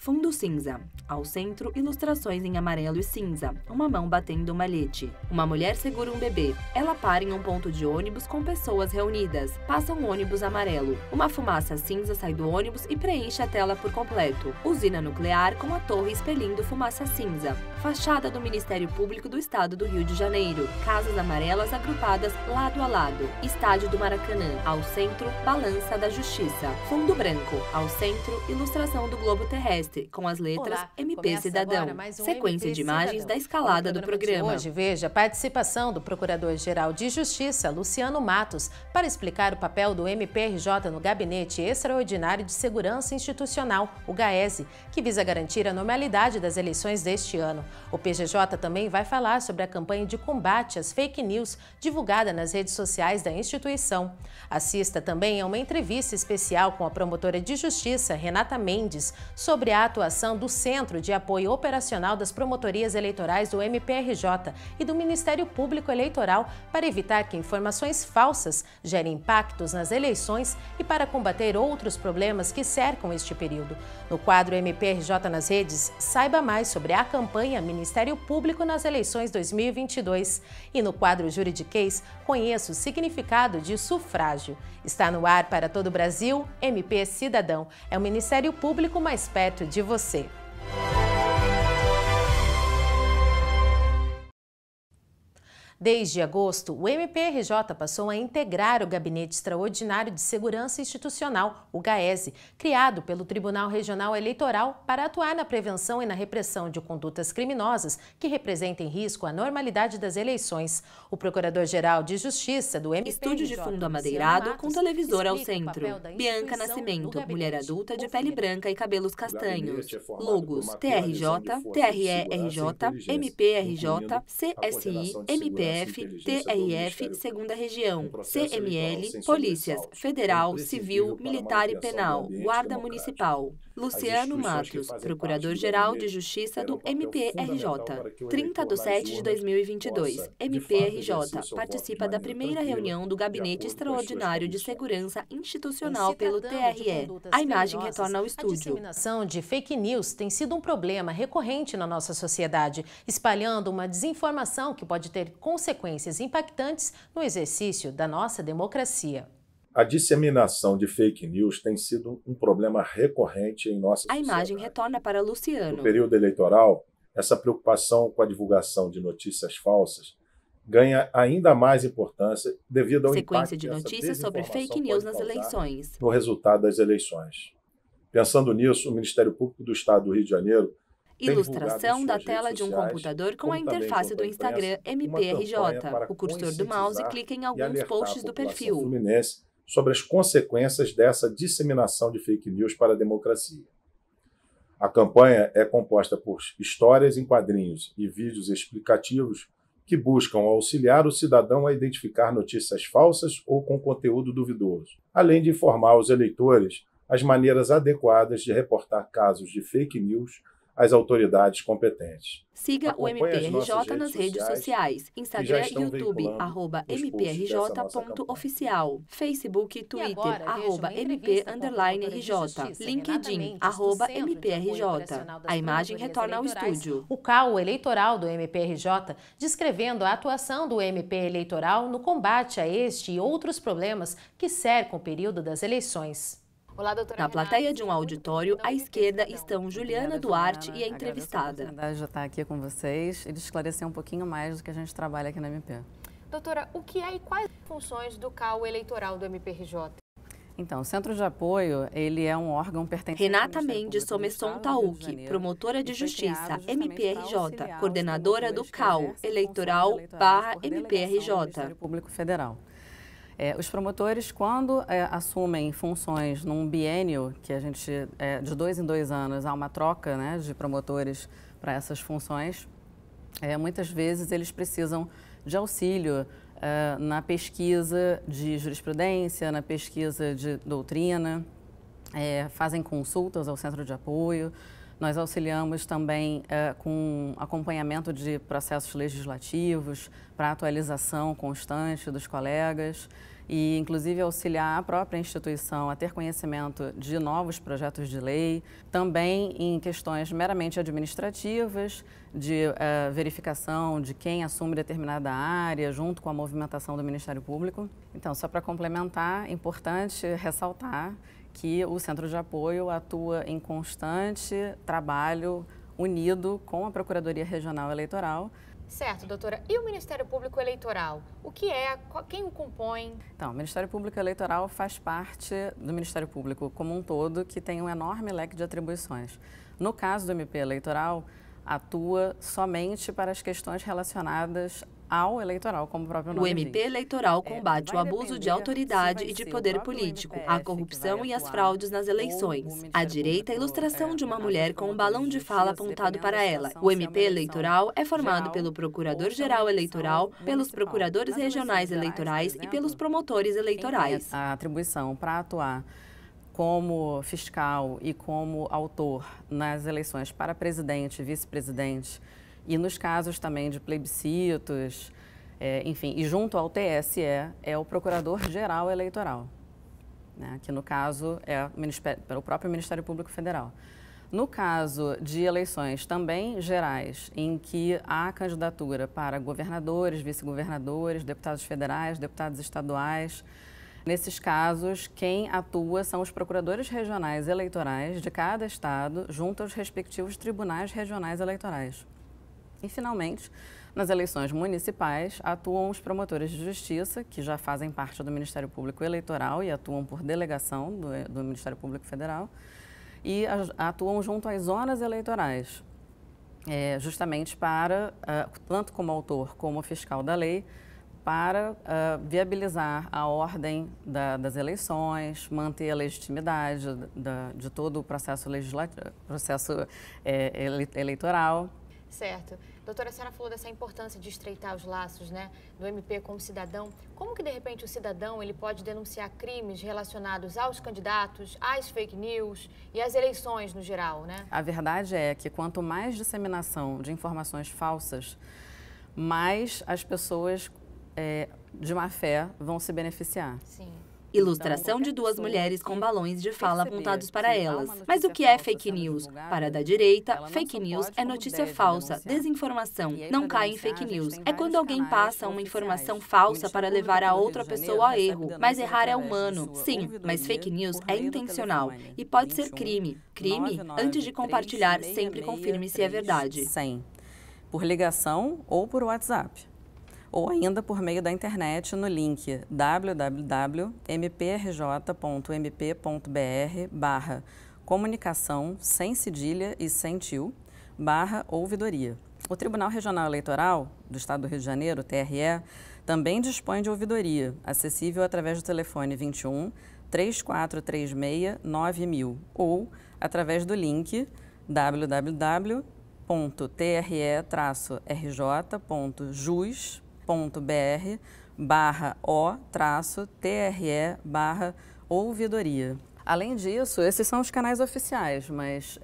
Fundo cinza. Ao centro, ilustrações em amarelo e cinza. Uma mão batendo um malhete. Uma mulher segura um bebê. Ela para em um ponto de ônibus com pessoas reunidas. Passa um ônibus amarelo. Uma fumaça cinza sai do ônibus e preenche a tela por completo. Usina nuclear com a torre expelindo fumaça cinza. Fachada do Ministério Público do Estado do Rio de Janeiro. Casas amarelas agrupadas lado a lado. Estádio do Maracanã. Ao centro, balança da Justiça. Fundo branco. Ao centro, ilustração do globo terrestre, com as letras MP Cidadão. Sequência de imagens da escalada do programa. Hoje, veja a participação do Procurador-Geral de Justiça, Luciano Matos, para explicar o papel do MPRJ no Gabinete Extraordinário de Segurança Institucional, o GAESE, que visa garantir a normalidade das eleições deste ano. O PGJ também vai falar sobre a campanha de combate às fake news divulgada nas redes sociais da instituição. Assista também a uma entrevista especial com a promotora de Justiça, Renata Mendes, sobre a atuação do Centro de Apoio Operacional das Promotorias Eleitorais do MPRJ e do Ministério Público Eleitoral para evitar que informações falsas gerem impactos nas eleições e para combater outros problemas que cercam este período. No quadro MPRJ nas redes, saiba mais sobre a campanha Ministério Público nas eleições 2022. E no quadro Juridiquês, conheça o significado de sufrágio. Está no ar para todo o Brasil, MP Cidadão. É o Ministério Público mais perto de você. Desde agosto, o MPRJ passou a integrar o Gabinete Extraordinário de Segurança Institucional, o GAESE, criado pelo Tribunal Regional Eleitoral para atuar na prevenção e na repressão de condutas criminosas que representem risco à normalidade das eleições. O Procurador-Geral de Justiça do MPRJ, Estúdio de fundo amadeirado com televisor ao centro. Bianca Nascimento, mulher adulta de pele branca e cabelos castanhos. Logos: TRJ, TRE-RJ, MPRJ, CSI, MPF, TRF, Segunda Região, CML, Polícias Federal, Civil, Militar e Penal, Guarda Municipal. Luciano Matos, Procurador-Geral de Justiça do MPRJ. 30 de setembro de 2022. MPRJ participa da primeira reunião do Gabinete Extraordinário de Segurança Institucional pelo TRE. A imagem retorna ao estúdio. A disseminação de fake news tem sido um problema recorrente na nossa sociedade, espalhando uma desinformação que pode ter consequências impactantes no exercício da nossa democracia. A disseminação de fake news tem sido um problema recorrente em nossa sociedade. A imagem retorna para Luciano. No período eleitoral, essa preocupação com a divulgação de notícias falsas ganha ainda mais importância devido ao Sequência impacto de que essa notícias sobre fake news nas eleições. No resultado das eleições. Pensando nisso, o Ministério Público do Estado do Rio de Janeiro ilustração da tela de um computador com a interface do Instagram MPRJ. O cursor do mouse clica em alguns posts do perfil. Sobre as consequências dessa disseminação de fake news para a democracia. A campanha é composta por histórias em quadrinhos e vídeos explicativos que buscam auxiliar o cidadão a identificar notícias falsas ou com conteúdo duvidoso, além de informar os eleitores as maneiras adequadas de reportar casos de fake news às autoridades competentes. Siga o MPRJ nas redes sociais, Instagram e YouTube, @mprj.oficial, Facebook e Twitter, @mp_RJ, LinkedIn, @mprJ. A imagem retorna ao estúdio. O CAU eleitoral do MPRJ, descrevendo a atuação do MP eleitoral no combate a este e outros problemas que cercam o período das eleições. Olá, doutora. Na plateia de um auditório, à esquerda estão Juliana Duarte e a entrevistada. A oportunidade de estar aqui com vocês e de esclarecer um pouquinho mais do que a gente trabalha aqui na MP. Doutora, o que é e quais funções do CAU eleitoral do MPRJ? Então, o Centro de Apoio, ele é um órgão pertencente... Renata Mendes Somesson Taúque, promotora de Justiça, MPRJ, coordenadora do CAU eleitoral /MPRJ. Ministério Público Federal. Os promotores, quando assumem funções num biênio, que a gente, de 2 em 2 anos, há uma troca, né, de promotores para essas funções, muitas vezes eles precisam de auxílio na pesquisa de jurisprudência, na pesquisa de doutrina, fazem consultas ao Centro de Apoio. Nós auxiliamos também com acompanhamento de processos legislativos para atualização constante dos colegas. e, inclusive, auxiliar a própria instituição a ter conhecimento de novos projetos de lei, também em questões meramente administrativas, de verificação de quem assume determinada área, junto com a movimentação do Ministério Público. Então, só para complementar, é importante ressaltar que o Centro de Apoio atua em constante trabalho unido com a Procuradoria Regional Eleitoral. Certo, doutora. E o Ministério Público Eleitoral? O que é? Quem o compõe? Então, o Ministério Público Eleitoral faz parte do Ministério Público como um todo, que tem um enorme leque de atribuições. No caso do MP Eleitoral, atua somente para as questões relacionadas ao eleitoral, como o próprio nome diz. O MP Eleitoral combate o abuso de autoridade e de poder político, a corrupção e as fraudes nas eleições. À direita, a ilustração de uma mulher com um balão de fala apontado para ela. O MP Eleitoral é formado pelo Procurador-Geral Eleitoral, pelos Procuradores Regionais Eleitorais e pelos promotores eleitorais. A atribuição para atuar como fiscal e como autor nas eleições para presidente e vice-presidente, e nos casos também de plebiscitos, enfim, e junto ao TSE é o Procurador-Geral Eleitoral, né, que no caso é o próprio Ministério Público Federal. No caso de eleições também gerais, em que há candidatura para governadores, vice-governadores, deputados federais, deputados estaduais, nesses casos, quem atua são os procuradores regionais eleitorais de cada estado, junto aos respectivos tribunais regionais eleitorais. E, finalmente, nas eleições municipais, atuam os promotores de justiça, que já fazem parte do Ministério Público Eleitoral e atuam por delegação do Ministério Público Federal, e atuam junto às zonas eleitorais, justamente para, tanto como autor como fiscal da lei, para viabilizar a ordem das eleições, manter a legitimidade de todo o processo eleitoral. Certo. Doutora, a senhora falou dessa importância de estreitar os laços, né, do MP como cidadão. Como que, de repente, o cidadão ele pode denunciar crimes relacionados aos candidatos, às fake news e às eleições no geral, né? A verdade é que quanto mais disseminação de informações falsas, mais as pessoas de má fé vão se beneficiar. Sim. Ilustração de duas mulheres com balões de fala apontados para elas. Mas o que é fake news? Para a da direita, fake news é notícia falsa, desinformação. Não cai em fake news. É quando alguém passa uma informação falsa para levar a outra pessoa a erro. Mas errar é humano. Sim, mas fake news é intencional e pode ser crime. Crime? Antes de compartilhar, sempre confirme se é verdade. 100. Por ligação ou por WhatsApp. Ou ainda por meio da internet no link www.mprj.mp.br/comunicação sem cedilha e sem tio /ouvidoria. O Tribunal Regional Eleitoral do Estado do Rio de Janeiro, TRE, também dispõe de ouvidoria, acessível através do telefone 21 3436 9000 ou através do link www.tre-rj.jus.br/o-tre-ouvidoria. Além disso, esses são os canais oficiais, mas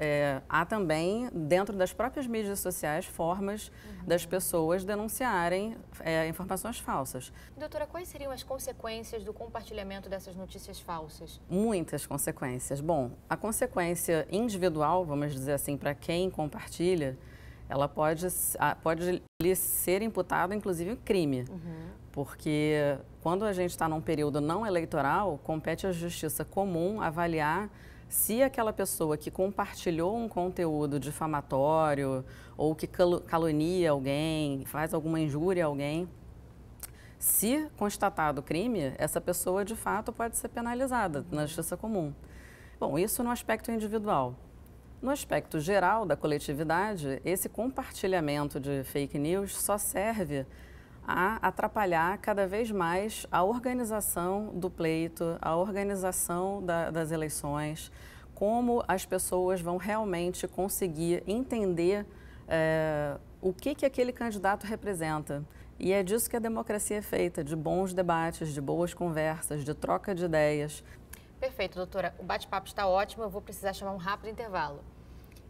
há também, dentro das próprias mídias sociais, formas das pessoas denunciarem informações falsas. Doutora, quais seriam as consequências do compartilhamento dessas notícias falsas? Muitas consequências. Bom, a consequência individual, vamos dizer assim, para quem compartilha, ela pode lhe ser imputado, inclusive, crime. Porque quando a gente está num período não eleitoral, compete à justiça comum avaliar se aquela pessoa que compartilhou um conteúdo difamatório ou que calunia alguém, faz alguma injúria a alguém, se constatado o crime, essa pessoa, de fato, pode ser penalizada na justiça comum. Bom, isso no aspecto individual. No aspecto geral da coletividade, esse compartilhamento de fake news só serve a atrapalhar cada vez mais a organização do pleito, a organização das eleições, como as pessoas vão realmente conseguir entender o que aquele candidato representa. E é disso que a democracia é feita, de bons debates, de boas conversas, de troca de ideias. Perfeito, doutora. O bate-papo está ótimo, eu vou precisar chamar um rápido intervalo.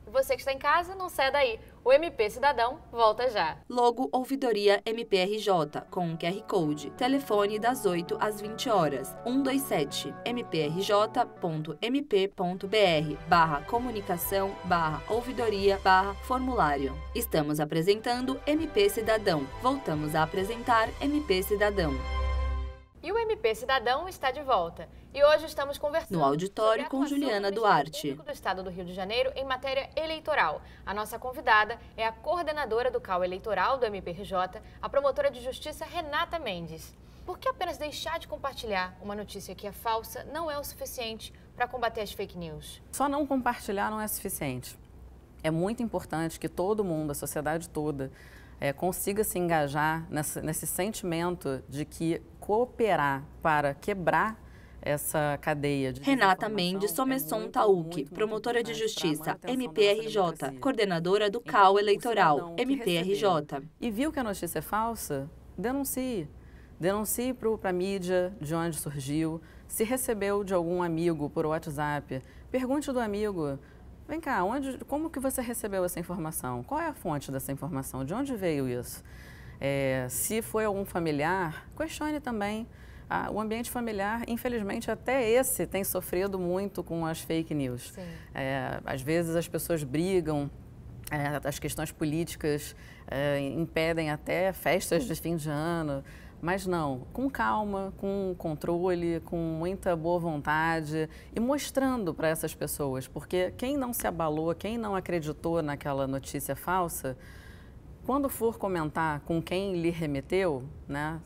E você que está em casa, não saia daí. O MP Cidadão volta já. Logo Ouvidoria MPRJ, com um QR Code. Telefone das 8 às 20 horas. 127 mprj.mp.br/comunicação/ouvidoria/formulário. Estamos apresentando MP Cidadão. Voltamos a apresentar MP Cidadão. E o MP Cidadão está de volta. E hoje estamos conversando no auditório com Juliana Duarte, do Estado do Rio de Janeiro, em matéria eleitoral. A nossa convidada é a coordenadora do CAU Eleitoral do MPRJ, a promotora de justiça Renata Mendes. Por que apenas deixar de compartilhar uma notícia que é falsa não é o suficiente para combater as fake news? Só não compartilhar não é suficiente. É muito importante que todo mundo, a sociedade toda, consiga se engajar nesse sentimento de que cooperar para quebrar essa cadeia de Renata Mendes Somesson Tauk, promotora de justiça, MPRJ, coordenadora do CAU Eleitoral, MPRJ. E viu que a notícia é falsa? Denuncie. Denuncie para a mídia de onde surgiu. Se recebeu de algum amigo por WhatsApp, pergunte do amigo: vem cá, como que você recebeu essa informação? Qual é a fonte dessa informação? De onde veio isso? Se foi algum familiar, questione também. O ambiente familiar, infelizmente, até esse tem sofrido muito com as fake news. Às vezes as pessoas brigam, as questões políticas impedem até festas de fim de ano. Mas não, com calma, com controle, com muita boa vontade e mostrando para essas pessoas, porque quem não se abalou, quem não acreditou naquela notícia falsa, quando for comentar com quem lhe remeteu, né,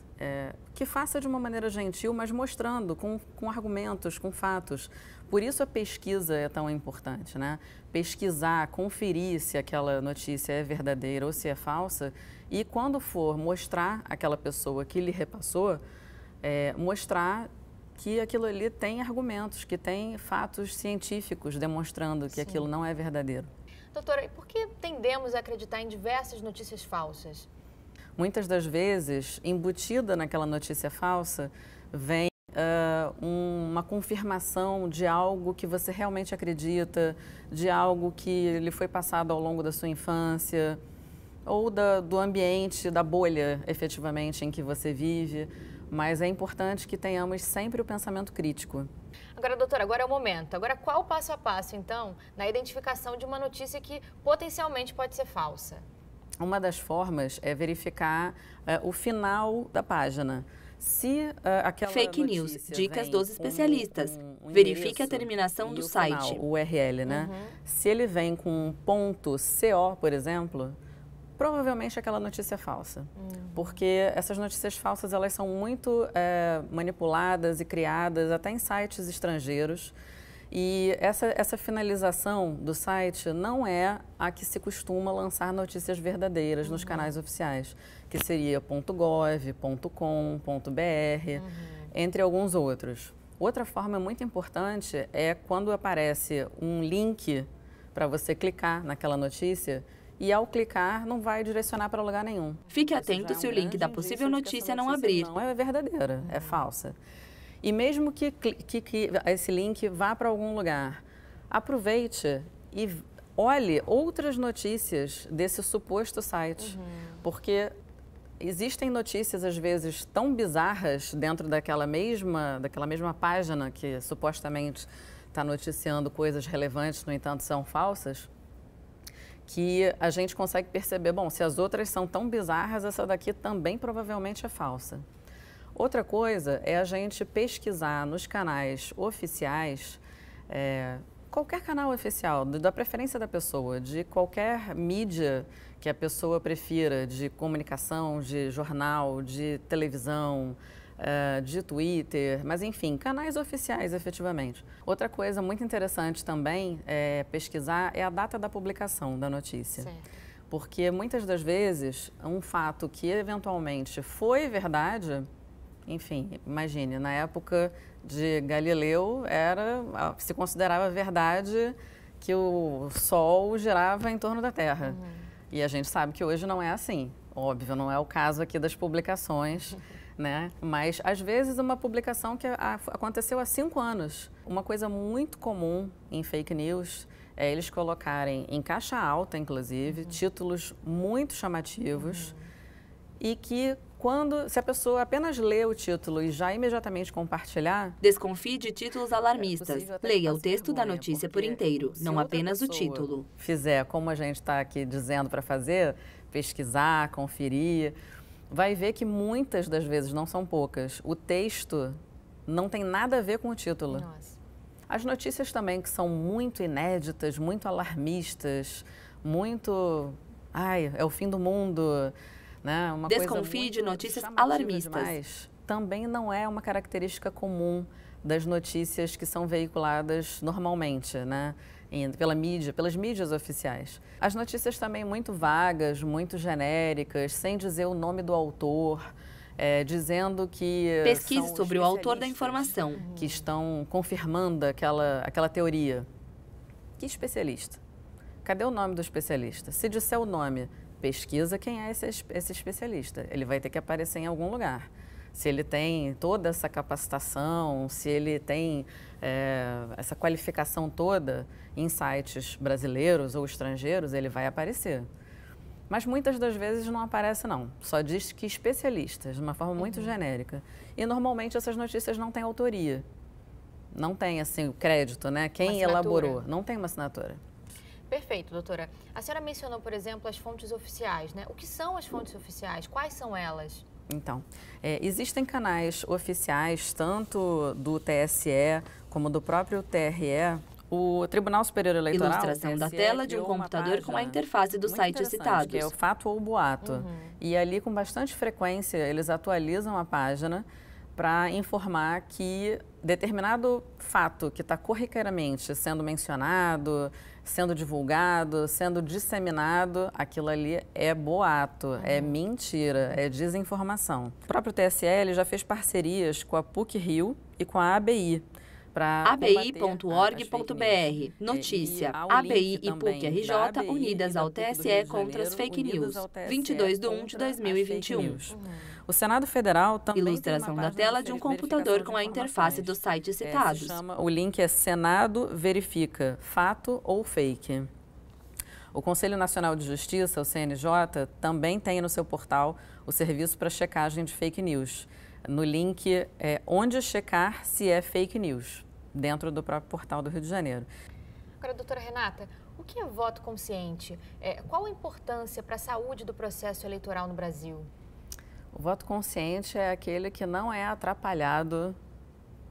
que faça de uma maneira gentil, mas mostrando com argumentos, com fatos. Por isso a pesquisa é tão importante, né? Pesquisar, conferir se aquela notícia é verdadeira ou se é falsa e quando for mostrar aquela pessoa que lhe repassou, mostrar que aquilo ali tem argumentos, que tem fatos científicos demonstrando que aquilo não é verdadeiro. Doutora, e por que tendemos a acreditar em diversas notícias falsas? Muitas das vezes, embutida naquela notícia falsa, vem uma confirmação de algo que você realmente acredita, de algo que lhe foi passado ao longo da sua infância, ou do ambiente, da bolha, efetivamente, em que você vive. Mas é importante que tenhamos sempre o pensamento crítico. Agora, doutora, agora é o momento. Agora, qual o passo a passo, então, na identificação de uma notícia que potencialmente pode ser falsa? Uma das formas é verificar o final da página. Se aquela fake news, dicas dos especialistas. Verifique a terminação do site. O URL, né? Se ele vem com um .co, por exemplo, provavelmente aquela notícia é falsa. Porque essas notícias falsas, elas são muito manipuladas e criadas até em sites estrangeiros. E essa finalização do site não é a que se costuma lançar notícias verdadeiras nos canais oficiais, que seria .gov, .com, .br, entre alguns outros. Outra forma muito importante é quando aparece um link para você clicar naquela notícia e ao clicar não vai direcionar para lugar nenhum. Fique atento se o link da possível notícia não abrir. Não é verdadeira, é falsa. E mesmo que esse link vá para algum lugar, aproveite e olhe outras notícias desse suposto site. Porque existem notícias, às vezes, tão bizarras dentro daquela mesma página que supostamente está noticiando coisas relevantes, no entanto, são falsas, que a gente consegue perceber, bom, se as outras são tão bizarras, essa daqui também provavelmente é falsa. Outra coisa é a gente pesquisar nos canais oficiais, qualquer canal oficial, da preferência da pessoa, de qualquer mídia que a pessoa prefira, de comunicação, de jornal, de televisão, de Twitter, mas enfim, canais oficiais efetivamente. Outra coisa muito interessante também pesquisar é a data da publicação da notícia. Certo. Porque muitas das vezes um fato que eventualmente foi verdade, enfim, imagine, na época de Galileu se considerava verdade que o Sol girava em torno da Terra. E a gente sabe que hoje não é assim. Óbvio, não é o caso aqui das publicações, né? Mas, às vezes, uma publicação que aconteceu há 5 anos. Uma coisa muito comum em fake news eles colocarem em caixa alta, inclusive, títulos muito chamativos e que se a pessoa apenas lê o título e já imediatamente compartilhar... Desconfie de títulos alarmistas. Leia o texto da notícia por inteiro, não apenas o título. Fizer como a gente está aqui dizendo para fazer, pesquisar, conferir, vai ver que muitas das vezes, não são poucas, o texto não tem nada a ver com o título. Nossa. As notícias também que são muito inéditas, muito alarmistas, muito... Ai, é o fim do mundo... Né? Uma Desconfie de notícias alarmistas. Demais. Também não é uma característica comum das notícias que são veiculadas normalmente, né? Pelas mídias oficiais. As notícias também muito vagas, muito genéricas, sem dizer o nome do autor, dizendo que... Pesquise sobre o autor da informação. Que estão confirmando aquela teoria. Que especialista? Cadê o nome do especialista? Se disser o nome... Pesquisa quem é esse especialista. Ele vai ter que aparecer em algum lugar. Se ele tem toda essa capacitação, se ele tem essa qualificação toda em sites brasileiros ou estrangeiros, ele vai aparecer. Mas muitas das vezes não aparece, não. Só diz que especialistas, de uma forma muito genérica. E normalmente essas notícias não têm autoria. Não tem, assim, o crédito, né? Quem elaborou. Não tem uma assinatura. Perfeito, doutora. A senhora mencionou, por exemplo, as fontes oficiais, né? O que são as fontes oficiais? Quais são elas? Então, existem canais oficiais, tanto do TSE como do próprio TRE. O Tribunal Superior Eleitoral... Ilustração da tela de um computador com a interface do site citados. Que é o fato ou o boato. E ali, com bastante frequência, eles atualizam a página para informar que determinado fato que está corriqueiramente sendo mencionado, sendo divulgado, sendo disseminado, aquilo ali é boato, é mentira, é desinformação. O próprio TSE ele já fez parcerias com a PUC-Rio e com a ABI. abi.org.br. Notícia. ABI e PUC-RJ unidas ao TSE contra as fake news. 22/1/2021. O Senado Federal também Ilustração da tela de um computador com a interface dos sites citados. O link é Senado Verifica, fato ou fake. O Conselho Nacional de Justiça, o CNJ, também tem no seu portal o serviço para checagem de fake news. No link onde checar se é fake news, dentro do próprio portal do Rio de Janeiro. Agora, doutora Renata, o que é voto consciente? Qual a importância para a saúde do processo eleitoral no Brasil? O voto consciente é aquele que não é atrapalhado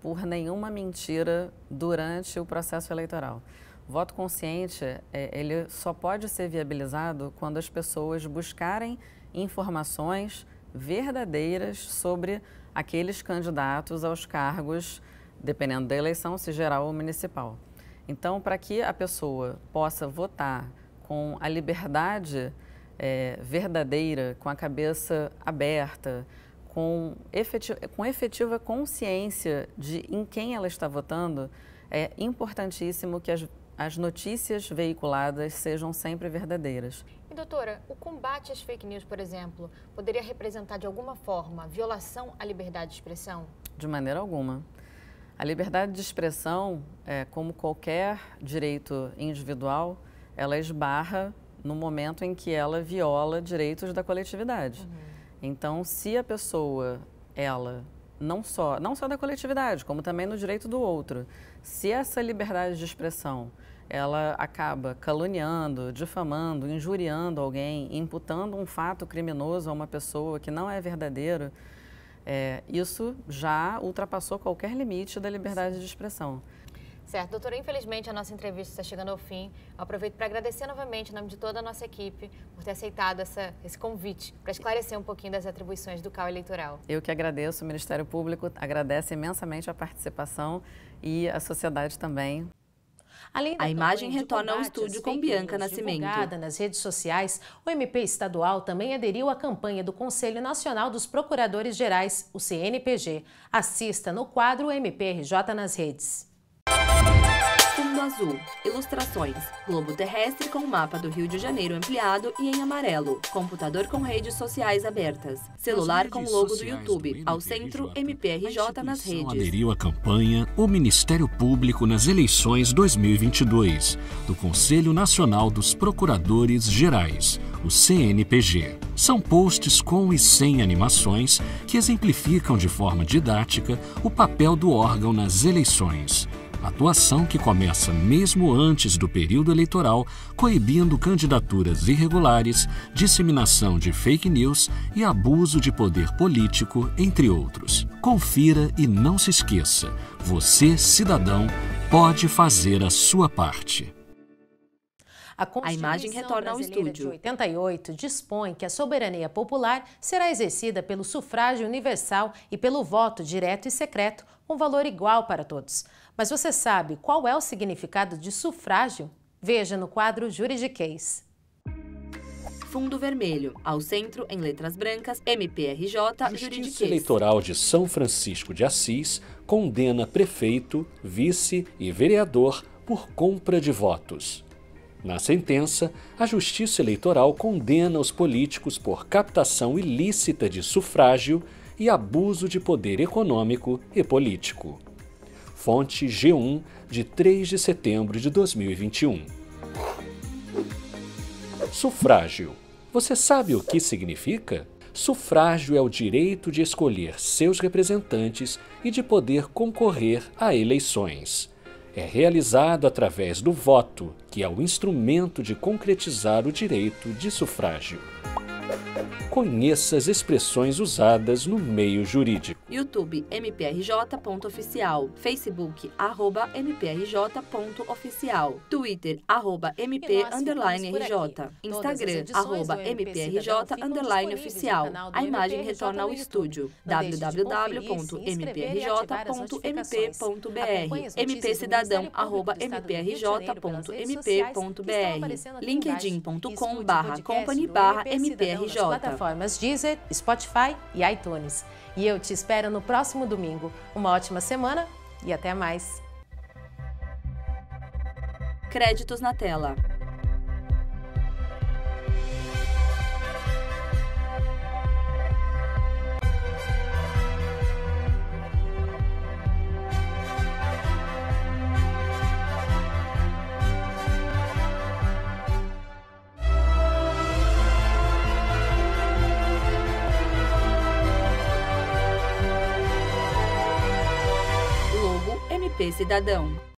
por nenhuma mentira durante o processo eleitoral. O voto consciente, ele só pode ser viabilizado quando as pessoas buscarem informações verdadeiras sobre aqueles candidatos aos cargos, dependendo da eleição, se geral ou municipal. Então, para que a pessoa possa votar com a liberdade verdadeira, com a cabeça aberta, com efetiva consciência de em quem ela está votando, é importantíssimo que as notícias veiculadas sejam sempre verdadeiras. E, doutora, o combate às fake news, por exemplo, poderia representar de alguma forma violação à liberdade de expressão? De maneira alguma. A liberdade de expressão, como qualquer direito individual, ela esbarra no momento em que ela viola direitos da coletividade. Então, se a pessoa, ela, não só da coletividade, como também no direito do outro, se essa liberdade de expressão, ela acaba caluniando, difamando, injuriando alguém, imputando um fato criminoso a uma pessoa que não é verdadeiro, isso já ultrapassou qualquer limite da liberdade de expressão. Certo, doutora, infelizmente a nossa entrevista está chegando ao fim. Eu aproveito para agradecer novamente, em nome de toda a nossa equipe, por ter aceitado esse convite para esclarecer um pouquinho das atribuições do CAU eleitoral. Eu que agradeço, o Ministério Público agradece imensamente a participação e a sociedade também. A imagem retorna ao estúdio com Bianca Nascimento. Divulgada nas redes sociais, o MP estadual também aderiu à campanha do Conselho Nacional dos Procuradores Gerais, o CNPG. Assista no quadro MPRJ nas redes. Fundo azul. Ilustrações. Globo terrestre com o mapa do Rio de Janeiro ampliado e em amarelo. Computador com redes sociais abertas. Celular com logo do YouTube. Ao centro, MPRJ nas redes. Aderiu à campanha O Ministério Público nas eleições 2022 do Conselho Nacional dos Procuradores Gerais, o CNPG. São posts com e sem animações que exemplificam de forma didática o papel do órgão nas eleições. Atuação que começa mesmo antes do período eleitoral, coibindo candidaturas irregulares, disseminação de fake news e abuso de poder político, entre outros. Confira e não se esqueça, você, cidadão, pode fazer a sua parte. A imagem retorna ao estúdio. De 88 dispõe que a soberania popular será exercida pelo sufrágio universal e pelo voto direto e secreto, com valor igual para todos. Mas você sabe qual é o significado de sufrágio? Veja no quadro Juridiquês. Fundo vermelho. Ao centro, em letras brancas, MPRJ Juridiquês. Justiça Eleitoral de São Francisco de Assis condena prefeito, vice e vereador por compra de votos. Na sentença, a Justiça Eleitoral condena os políticos por captação ilícita de sufrágio e abuso de poder econômico e político. Fonte G1, de 3 de setembro de 2021. Sufrágio. Você sabe o que significa? Sufrágio é o direito de escolher seus representantes e de poder concorrer a eleições. É realizado através do voto, que é o instrumento de concretizar o direito de sufrágio. Conheça as expressões usadas no meio jurídico. YouTube, mprj.oficial. Facebook, @mprj.oficial. Twitter, @mp_RJ. Instagram, @mprj_oficial. A imagem retorna ao estúdio. www.mprj.mp.br. MP Cidadão, @mprj.mp.br. linkedin.com/company/mprj. Plataformas Deezer, Spotify e iTunes. E eu te espero no próximo domingo. Uma ótima semana e até mais. Créditos na tela. MP Cidadão.